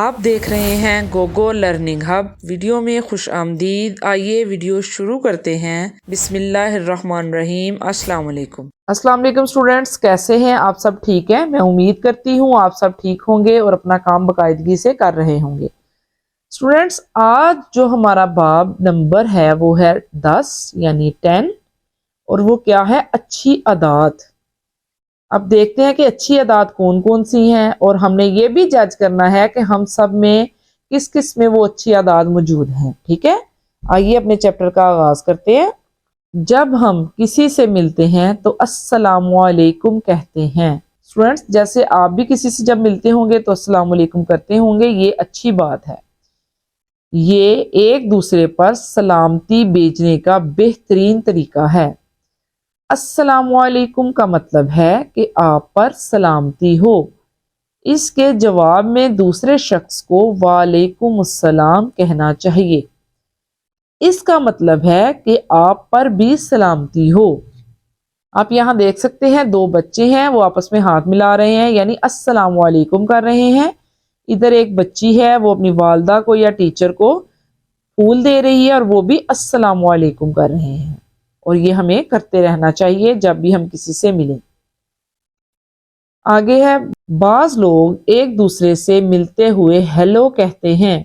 آپ دیکھ رہے ہیں گوگو لرننگ ہب۔ ویڈیو میں خوش آمدید۔ آئیے ویڈیو شروع کرتے ہیں۔ بسم اللہ الرحمن الرحیم۔ السلام علیکم۔ السلام علیکم اسٹوڈینٹس، کیسے ہیں آپ سب؟ ٹھیک ہیں؟ میں امید کرتی ہوں آپ سب ٹھیک ہوں گے اور اپنا کام باقاعدگی سے کر رہے ہوں گے۔ اسٹوڈینٹس، آج جو ہمارا باب نمبر ہے وہ ہے 10 یعنی 10، اور وہ کیا ہے؟ اچھی عادات۔ اب دیکھتے ہیں کہ اچھی عادات کون کون سی ہیں، اور ہم نے یہ بھی جج کرنا ہے کہ ہم سب میں کس کس میں وہ اچھی عادات موجود ہیں۔ ٹھیک ہے، آئیے اپنے چیپٹر کا آغاز کرتے ہیں۔ جب ہم کسی سے ملتے ہیں تو السلام علیکم کہتے ہیں۔ اسٹوڈینٹس، جیسے آپ بھی کسی سے جب ملتے ہوں گے تو السلام علیکم کرتے ہوں گے، یہ اچھی بات ہے۔ یہ ایک دوسرے پر سلامتی بھیجنے کا بہترین طریقہ ہے۔ السلام علیکم کا مطلب ہے کہ آپ پر سلامتی ہو۔ اس کے جواب میں دوسرے شخص کو وعلیکم السلام کہنا چاہیے۔ اس کا مطلب ہے کہ آپ پر بھی سلامتی ہو۔ آپ یہاں دیکھ سکتے ہیں دو بچے ہیں، وہ آپس میں ہاتھ ملا رہے ہیں، یعنی السلام علیکم کر رہے ہیں۔ ادھر ایک بچی ہے، وہ اپنی والدہ کو یا ٹیچر کو پھول دے رہی ہے، اور وہ بھی السلام علیکم کر رہے ہیں، اور یہ ہمیں کرتے رہنا چاہیے جب بھی ہم کسی سے ملیں۔ آگے ہے، بعض لوگ ایک دوسرے سے ملتے ہوئے ہیلو کہتے ہیں۔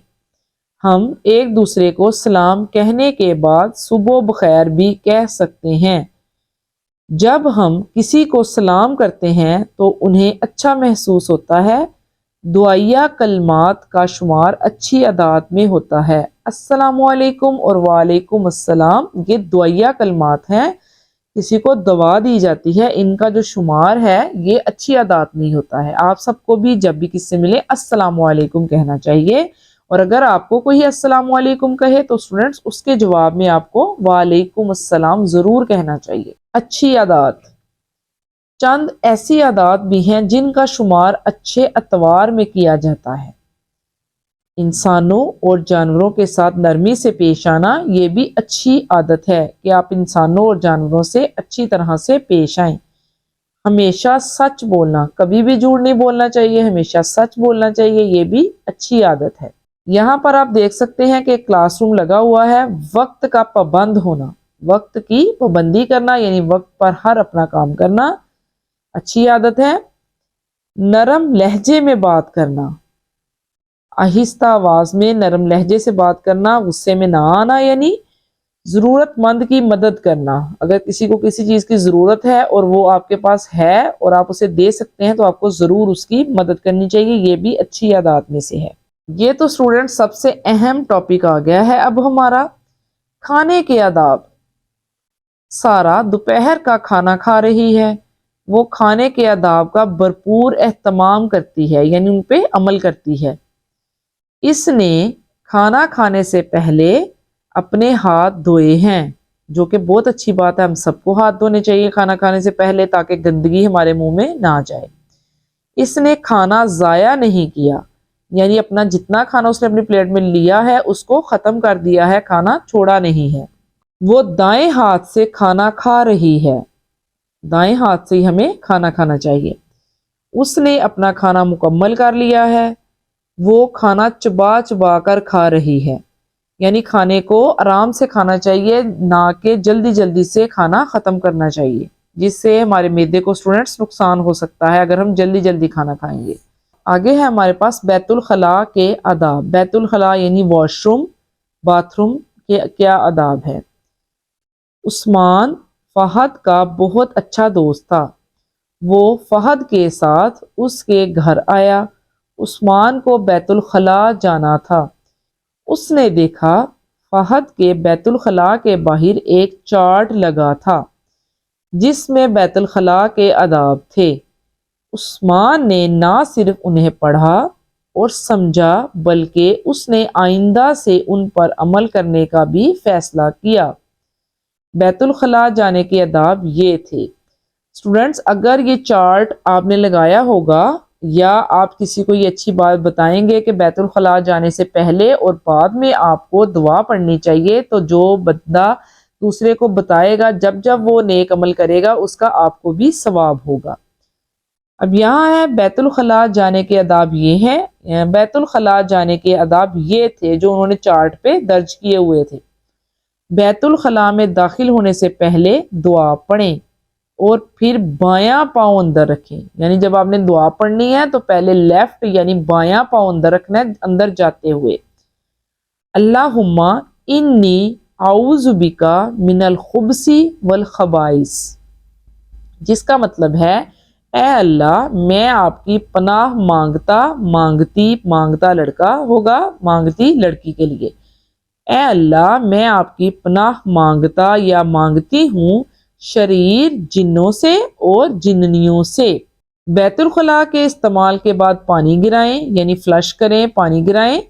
ہم ایک دوسرے کو سلام کہنے کے بعد صبح بخیر بھی کہہ سکتے ہیں۔ جب ہم کسی کو سلام کرتے ہیں تو انہیں اچھا محسوس ہوتا ہے۔ دعائیہ کلمات کا شمار اچھی عادات میں ہوتا ہے۔ السلام علیکم اور وعلیکم السلام یہ دعائیہ کلمات ہیں، کسی کو دعا دی جاتی ہے، ان کا جو شمار ہے یہ اچھی عادات میں ہوتا ہے۔ آپ سب کو بھی جب بھی کسی سے ملے السلام علیکم کہنا چاہیے، اور اگر آپ کو کوئی السلام علیکم کہے تو اسٹوڈنٹس اس کے جواب میں آپ کو وعلیکم السلام ضرور کہنا چاہیے۔ اچھی عادات، چند ایسی عادات بھی ہیں جن کا شمار اچھے اتوار میں کیا جاتا ہے۔ انسانوں اور جانوروں کے ساتھ نرمی سے پیش آنا، یہ بھی اچھی عادت ہے کہ آپ انسانوں اور جانوروں سے اچھی طرح سے پیش آئیں۔ ہمیشہ سچ بولنا، کبھی بھی جھوٹ نہیں بولنا چاہیے، ہمیشہ سچ بولنا چاہیے، یہ بھی اچھی عادت ہے۔ یہاں پر آپ دیکھ سکتے ہیں کہ کلاس روم لگا ہوا ہے۔ وقت کا پابند ہونا، وقت کی پابندی کرنا، یعنی وقت پر ہر اپنا کام کرنا اچھی عادت ہے۔ نرم لہجے میں بات کرنا، آہستہ آواز میں نرم لہجے سے بات کرنا، غصے میں نہ آنا، یعنی ضرورت مند کی مدد کرنا۔ اگر کسی کو کسی چیز کی ضرورت ہے اور وہ آپ کے پاس ہے اور آپ اسے دے سکتے ہیں تو آپ کو ضرور اس کی مدد کرنی چاہیے، یہ بھی اچھی عادات میں سے ہے۔ یہ تو اسٹوڈنٹ سب سے اہم ٹاپک آ گیا ہے۔ اب ہمارا کھانے کے آداب۔ سارا دوپہر کا کھانا کھا رہی ہے، وہ کھانے کے آداب کا بھرپور اہتمام کرتی ہے، یعنی ان پہ عمل کرتی ہے۔ اس نے کھانا کھانے سے پہلے اپنے ہاتھ دھوئے ہیں، جو کہ بہت اچھی بات ہے۔ ہم سب کو ہاتھ دھونے چاہیے کھانا کھانے سے پہلے، تاکہ گندگی ہمارے منہ میں نہ جائے۔ اس نے کھانا ضائع نہیں کیا، یعنی اپنا جتنا کھانا اس نے اپنی پلیٹ میں لیا ہے اس کو ختم کر دیا ہے، کھانا چھوڑا نہیں ہے۔ وہ دائیں ہاتھ سے کھانا کھا رہی ہے، دائیں ہاتھ سے ہی ہمیں کھانا کھانا چاہیے۔ اس نے اپنا کھانا مکمل کر لیا ہے، وہ کھانا چبا چبا کر کھا رہی ہے، یعنی کھانے کو آرام سے کھانا چاہیے، نہ کہ جلدی جلدی سے کھانا ختم کرنا چاہیے، جس سے ہمارے معدے کو اسٹوڈنٹس نقصان ہو سکتا ہے اگر ہم جلدی جلدی کھانا کھائیں گے۔ آگے ہے ہمارے پاس بیت الخلاء کے آداب۔ بیت الخلاء یعنی واش روم، باتھ روم کے کیا آداب ہے۔ عثمان فہد کا بہت اچھا دوست تھا، وہ فہد کے ساتھ اس کے گھر آیا۔ عثمان کو بیت الخلاء جانا تھا۔ اس نے دیکھا فہد کے بیت الخلاء کے باہر ایک چارٹ لگا تھا جس میں بیت الخلاء کے آداب تھے۔ عثمان نے نہ صرف انہیں پڑھا اور سمجھا بلکہ اس نے آئندہ سے ان پر عمل کرنے کا بھی فیصلہ کیا۔ بیت الخلاء جانے کے آداب یہ تھے۔ اسٹوڈنٹس، اگر یہ چارٹ آپ نے لگایا ہوگا یا آپ کسی کو یہ اچھی بات بتائیں گے کہ بیت الخلاء جانے سے پہلے اور بعد میں آپ کو دعا پڑھنی چاہیے، تو جو بندہ دوسرے کو بتائے گا، جب جب وہ نیک عمل کرے گا اس کا آپ کو بھی ثواب ہوگا۔ اب یہاں ہے بیت الخلاء جانے کے آداب یہ ہیں، بیت الخلاء جانے کے آداب یہ تھے جو انہوں نے چارٹ پہ درج کیے ہوئے تھے۔ بیت الخلاء میں داخل ہونے سے پہلے دعا پڑھیں اور پھر بایاں پاؤں اندر رکھیں، یعنی جب آپ نے دعا پڑھنی ہے تو پہلے لیفٹ یعنی بایاں پاؤں اندر رکھنا ہے اندر جاتے ہوئے۔ اللہم انی اعوذ بکا من الخبث والخبائث، جس کا مطلب ہے اے اللہ میں آپ کی پناہ مانگتا لڑکا ہوگا مانگتی لڑکی کے لیے، اے اللہ میں آپ کی پناہ مانگتا یا مانگتی ہوں شریر جنوں سے اور جننیوں سے۔ بیت الخلاء کے استعمال کے بعد پانی گرائیں یعنی فلش کریں، پانی گرائیں۔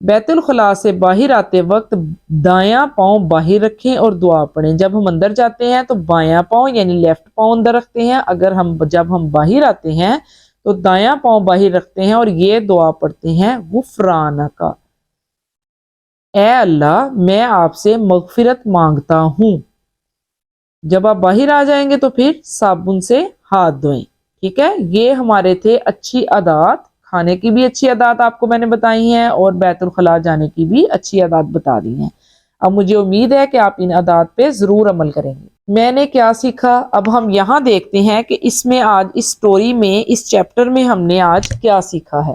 بیت الخلاء سے باہر آتے وقت دایاں پاؤں باہر رکھیں اور دعا پڑھیں۔ جب ہم اندر جاتے ہیں تو بایاں پاؤں یعنی لیفٹ پاؤں اندر رکھتے ہیں، جب ہم باہر آتے ہیں تو دایاں پاؤں باہر رکھتے ہیں اور یہ دعا پڑھتے ہیں غفرانک، اے اللہ میں آپ سے مغفرت مانگتا ہوں۔ جب آپ باہر آ جائیں گے تو پھر صابن سے ہاتھ دھوئیں، ٹھیک ہے۔ یہ ہمارے تھے اچھی عادات، کھانے کی بھی اچھی عادات آپ کو میں نے بتائی ہیں اور بیت الخلاء جانے کی بھی اچھی عادات بتا دی ہیں۔ اب مجھے امید ہے کہ آپ ان عادات پہ ضرور عمل کریں گے۔ میں نے کیا سیکھا، اب ہم یہاں دیکھتے ہیں کہ اس میں آج اس سٹوری میں اس چیپٹر میں ہم نے آج کیا سیکھا ہے۔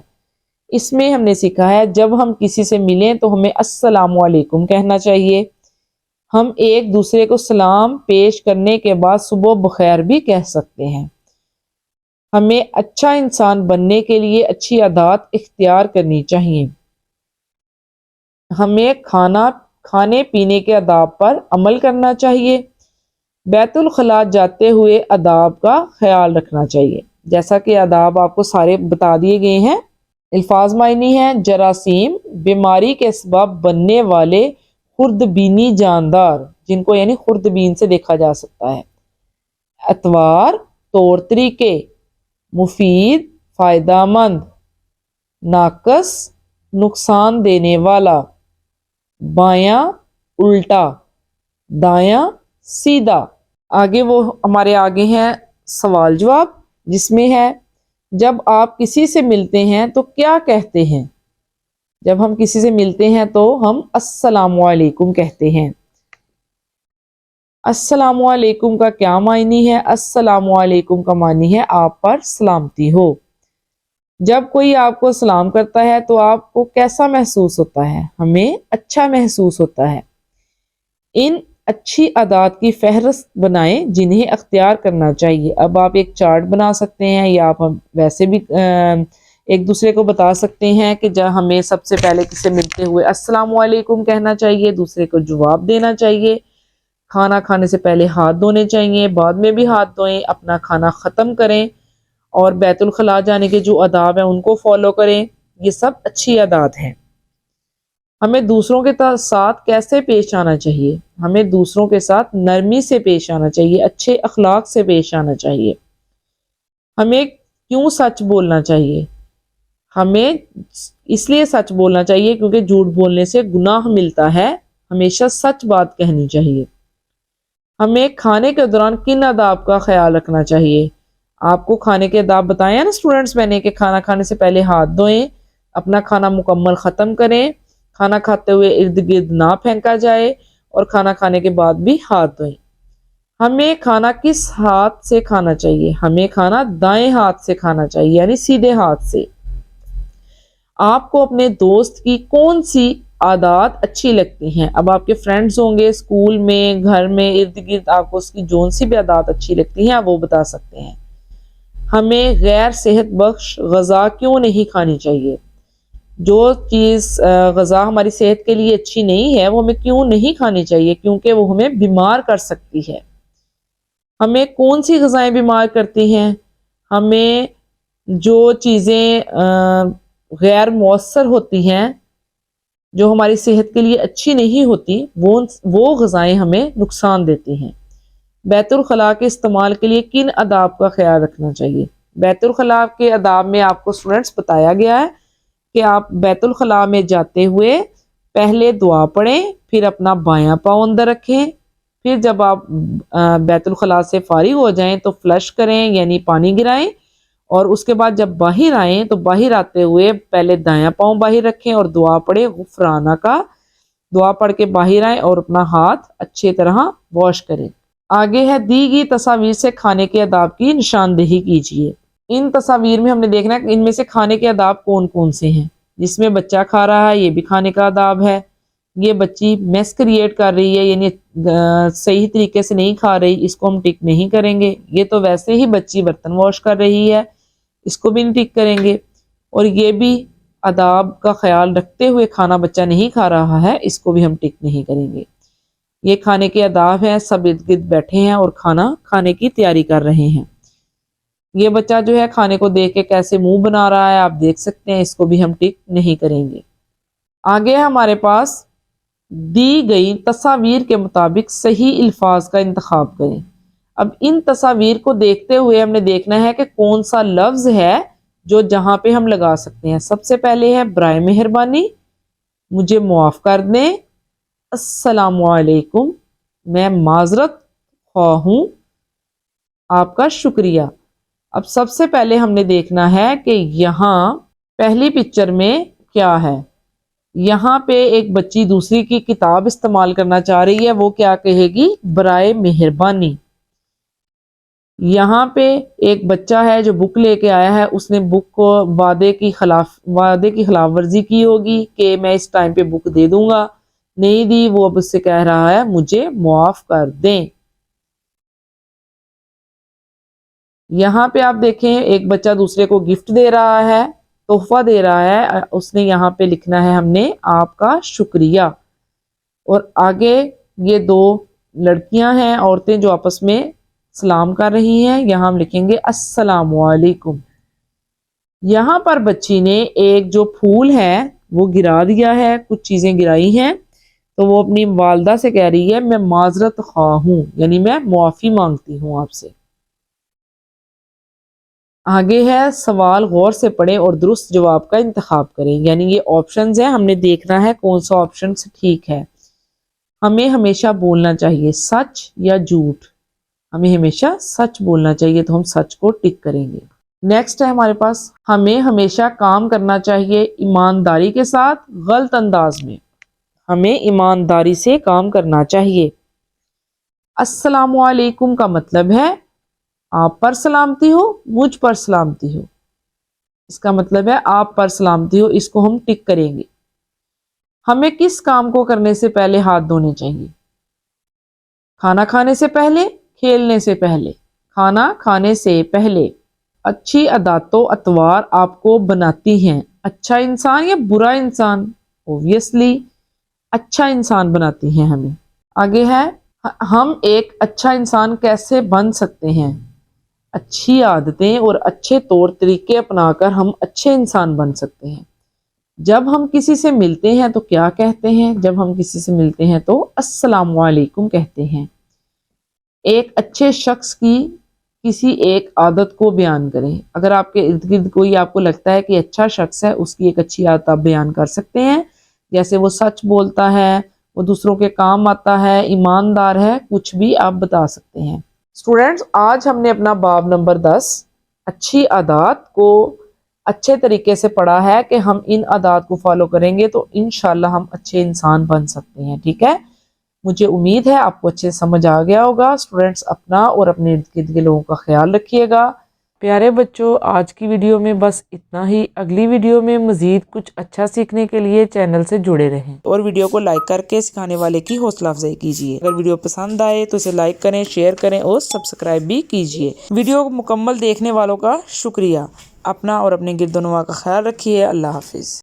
اس میں ہم نے سیکھا ہے جب ہم کسی سے ملیں تو ہمیں السلام علیکم کہنا چاہیے۔ ہم ایک دوسرے کو سلام پیش کرنے کے بعد صبح بخیر بھی کہہ سکتے ہیں۔ ہمیں اچھا انسان بننے کے لیے اچھی عادات اختیار کرنی چاہیے۔ ہمیں کھانے پینے کے آداب پر عمل کرنا چاہیے۔ بیت الخلاء جاتے ہوئے آداب کا خیال رکھنا چاہیے۔ جیسا کہ آداب آپ کو سارے بتا دیے گئے ہیں۔ الفاظ معنی ہیں جراثیم، بیماری کے اسباب بننے والے خوردبینی جاندار جن کو یعنی خوردبین سے دیکھا جا سکتا ہے، اطوار طور طریقے، مفید فائدہ مند، ناقص نقصان دینے والا، بایاں الٹا، دایاں سیدھا۔ آگے وہ ہمارے آگے ہیں سوال جواب، جس میں ہے جب آپ کسی سے ملتے ہیں تو کیا کہتے ہیں؟ جب ہم کسی سے ملتے ہیں تو ہم السلام علیکم کہتے ہیں۔ السلام علیکم کا کیا معنی ہے؟ السلام علیکم کا معنی ہے آپ پر سلامتی ہو۔ جب کوئی آپ کو سلام کرتا ہے تو آپ کو کیسا محسوس ہوتا ہے؟ ہمیں اچھا محسوس ہوتا ہے۔ ان اچھی عادات کی فہرست بنائیں جنہیں اختیار کرنا چاہیے۔ اب آپ ایک چارٹ بنا سکتے ہیں یا آپ ویسے بھی ایک دوسرے کو بتا سکتے ہیں کہ جب ہمیں سب سے پہلے کسی سے ملتے ہوئے السلام علیکم کہنا چاہیے، دوسرے کو جواب دینا چاہیے، کھانا کھانے سے پہلے ہاتھ دھونے چاہیے، بعد میں بھی ہاتھ دھوئیں، اپنا کھانا ختم کریں اور بیت الخلاء جانے کے جو آداب ہیں ان کو فالو کریں۔ یہ سب اچھی عادات ہیں۔ ہمیں دوسروں کے ساتھ کیسے پیش آنا چاہیے؟ ہمیں دوسروں کے ساتھ نرمی سے پیش آنا چاہیے، اچھے اخلاق سے پیش آنا چاہیے۔ ہمیں کیوں سچ بولنا چاہیے؟ ہمیں اس لیے سچ بولنا چاہیے کیونکہ جھوٹ بولنے سے گناہ ملتا ہے، ہمیشہ سچ بات کہنی چاہیے۔ ہمیں کھانے کے دوران کن آداب کا خیال رکھنا چاہیے؟ آپ کو کھانے کے آداب بتائے ہیں نا اسٹوڈنٹس میں نے کہ کھانا کھانے سے پہلے ہاتھ دھوئیں، اپنا کھانا مکمل ختم کریں، کھانا کھاتے ہوئے ارد گرد نہ پھینکا جائے اور کھانا کھانے کے بعد بھی ہاتھ دھوئیں۔ ہمیں کھانا کس ہاتھ سے کھانا چاہیے؟ ہمیں کھانا دائیں ہاتھ سے کھانا چاہیے یعنی سیدھے ہاتھ سے۔ آپ کو اپنے دوست کی کون سی عادات اچھی لگتی ہیں؟ اب آپ کے فرینڈز ہوں گے اسکول میں، گھر میں، ارد گرد، آپ کو اس کی جون سی بھی عادات اچھی لگتی ہیں آپ وہ بتا سکتے ہیں۔ ہمیں غیر صحت بخش غذا کیوں نہیں کھانی چاہیے؟ جو چیز غذا ہماری صحت کے لیے اچھی نہیں ہے وہ ہمیں کیوں نہیں کھانی چاہیے؟ کیونکہ وہ ہمیں بیمار کر سکتی ہے۔ ہمیں کون سی غذائیں بیمار کرتی ہیں؟ ہمیں جو چیزیں غیر مؤثر ہوتی ہیں، جو ہماری صحت کے لیے اچھی نہیں ہوتی، وہ غذائیں ہمیں نقصان دیتی ہیں۔ بیت الخلاء کے استعمال کے لیے کن آداب کا خیال رکھنا چاہیے؟ بیت الخلاء کے آداب میں آپ کو اسٹوڈنٹس بتایا گیا ہے کہ آپ بیت الخلاء میں جاتے ہوئے پہلے دعا پڑھیں، پھر اپنا بایاں پاؤں اندر رکھیں، پھر جب آپ بیت الخلاء سے فارغ ہو جائیں تو فلش کریں یعنی پانی گرائیں، اور اس کے بعد جب باہر آئیں تو باہر آتے ہوئے پہلے دایاں پاؤں باہر رکھیں اور دعا پڑھیں غفرانہ کا، دعا پڑھ کے باہر آئیں اور اپنا ہاتھ اچھے طرح واش کریں۔ آگے ہے دی گئی تصاویر سے کھانے کے آداب کی نشاندہی کیجیے۔ ان تصاویر میں ہم نے دیکھنا ہے کہ ان میں سے کھانے کے آداب کون کون سے ہیں۔ جس میں بچہ کھا رہا ہے یہ بھی کھانے کا آداب ہے، یہ بچی میس کریٹ کر رہی ہے یعنی صحیح طریقے سے نہیں کھا رہی، اس کو ہم ٹک نہیں کریں گے۔ یہ تو ویسے ہی بچی برتن واش کر رہی ہے، اس کو بھی نہیں ٹک کریں گے۔ اور یہ بھی آداب کا خیال رکھتے ہوئے کھانا بچہ نہیں کھا رہا ہے، اس کو بھی ہم ٹک نہیں کریں گے۔ یہ کھانے کے آداب ہیں، سب ارد گرد بیٹھے ہیں اور کھانا کھانے کی تیاری کر رہے ہیں۔ یہ بچہ جو ہے کھانے کو دیکھ کے کیسے منہ بنا رہا ہے آپ دیکھ سکتے ہیں، اس کو بھی ہم ٹک نہیں کریں گے۔ آگے ہمارے پاس دی گئی تصاویر کے مطابق صحیح الفاظ کا انتخاب کریں۔ اب ان تصاویر کو دیکھتے ہوئے ہم نے دیکھنا ہے کہ کون سا لفظ ہے جو جہاں پہ ہم لگا سکتے ہیں۔ سب سے پہلے ہے برائے مہربانی، مجھے معاف کر دیں، السلام علیکم، میں معذرت خواہ ہوں، آپ کا شکریہ۔ اب سب سے پہلے ہم نے دیکھنا ہے کہ یہاں پہلی پکچر میں کیا ہے۔ یہاں پہ ایک بچی دوسری کی کتاب استعمال کرنا چاہ رہی ہے، وہ کیا کہے گی؟ برائے مہربانی۔ یہاں پہ ایک بچہ ہے جو بک لے کے آیا ہے، اس نے بک کو وعدے کی خلاف ورزی کی ہوگی کہ میں اس ٹائم پہ بک دے دوں گا، نہیں دی، وہ اب اس سے کہہ رہا ہے مجھے معاف کر دیں۔ یہاں پہ آپ دیکھیں ایک بچہ دوسرے کو گفٹ دے رہا ہے، تحفہ دے رہا ہے، اس نے یہاں پہ لکھنا ہے ہم نے آپ کا شکریہ۔ اور آگے یہ دو لڑکیاں ہیں، عورتیں جو آپس میں سلام کر رہی ہیں، یہاں ہم لکھیں گے السلام علیکم۔ یہاں پر بچی نے ایک جو پھول ہے وہ گرا دیا ہے، کچھ چیزیں گرائی ہیں، تو وہ اپنی والدہ سے کہہ رہی ہے میں معذرت خواہ ہوں، یعنی میں معافی مانگتی ہوں آپ سے۔ آگے ہے سوال غور سے پڑھیں اور درست جواب کا انتخاب کریں، یعنی یہ آپشنز ہیں، ہم نے دیکھنا ہے کون سا آپشن ٹھیک ہے۔ ہمیں ہمیشہ بولنا چاہیے سچ یا جھوٹ؟ ہمیں ہمیشہ سچ بولنا چاہیے، تو ہم سچ کو ٹک کریں گے۔ نیکسٹ ہے ہمارے پاس ہمیں ہمیشہ کام کرنا چاہیے ایمانداری کے ساتھ، غلط انداز میں۔ ہمیں ایمانداری سے کام کرنا چاہیے۔ السلام علیکم کا مطلب ہے آپ پر سلامتی ہو، مجھ پر سلامتی ہو، اس کا مطلب ہے آپ پر سلامتی ہو، اس کو ہم ٹک کریں گے۔ ہمیں کس کام کو کرنے سے پہلے ہاتھ دھونے چاہیے؟ کھانا کھانے سے پہلے، کھیلنے سے پہلے؟ کھانا کھانے سے پہلے۔ اچھی عادات و اطوار آپ کو بناتی ہیں اچھا انسان یا برا انسان؟ اوبویسلی اچھا انسان بناتی ہیں ہمیں۔ آگے ہے ہم ایک اچھا انسان کیسے بن سکتے ہیں؟ اچھی عادتیں اور اچھے طور طریقے اپنا کر ہم اچھے انسان بن سکتے ہیں۔ جب ہم کسی سے ملتے ہیں تو کیا کہتے ہیں؟ جب ہم کسی سے ملتے ہیں تو السلام علیکم کہتے ہیں۔ ایک اچھے شخص کی کسی ایک عادت کو بیان کریں۔ اگر آپ کے ارد گرد کوئی آپ کو لگتا ہے کہ اچھا شخص ہے، اس کی ایک اچھی عادت آپ بیان کر سکتے ہیں، جیسے وہ سچ بولتا ہے، وہ دوسروں کے کام آتا ہے، ایماندار ہے، کچھ بھی آپ بتا سکتے ہیں۔ اسٹوڈینٹس، آج ہم نے اپنا باب نمبر 10 اچھی عادات کو اچھے طریقے سے پڑھا ہے کہ ہم ان عادات کو فالو کریں گے تو انشاءاللہ ہم اچھے انسان بن سکتے ہیں، ٹھیک ہے؟ مجھے امید ہے آپ کو اچھے سمجھ آ گیا ہوگا۔ اسٹوڈینٹس اپنا اور اپنے ارد گرد کے لوگوں کا خیال رکھیے گا۔ پیارے بچوں، آج کی ویڈیو میں بس اتنا ہی۔ اگلی ویڈیو میں مزید کچھ اچھا سیکھنے کے لیے چینل سے جڑے رہیں اور ویڈیو کو لائک کر کے سکھانے والے کی حوصلہ افزائی کیجیے۔ اگر ویڈیو پسند آئے تو اسے لائک کریں، شیئر کریں اور سبسکرائب بھی کیجیے۔ ویڈیو مکمل دیکھنے والوں کا شکریہ۔ اپنا اور اپنے گرد و نواح کا خیال رکھیے۔ اللہ حافظ۔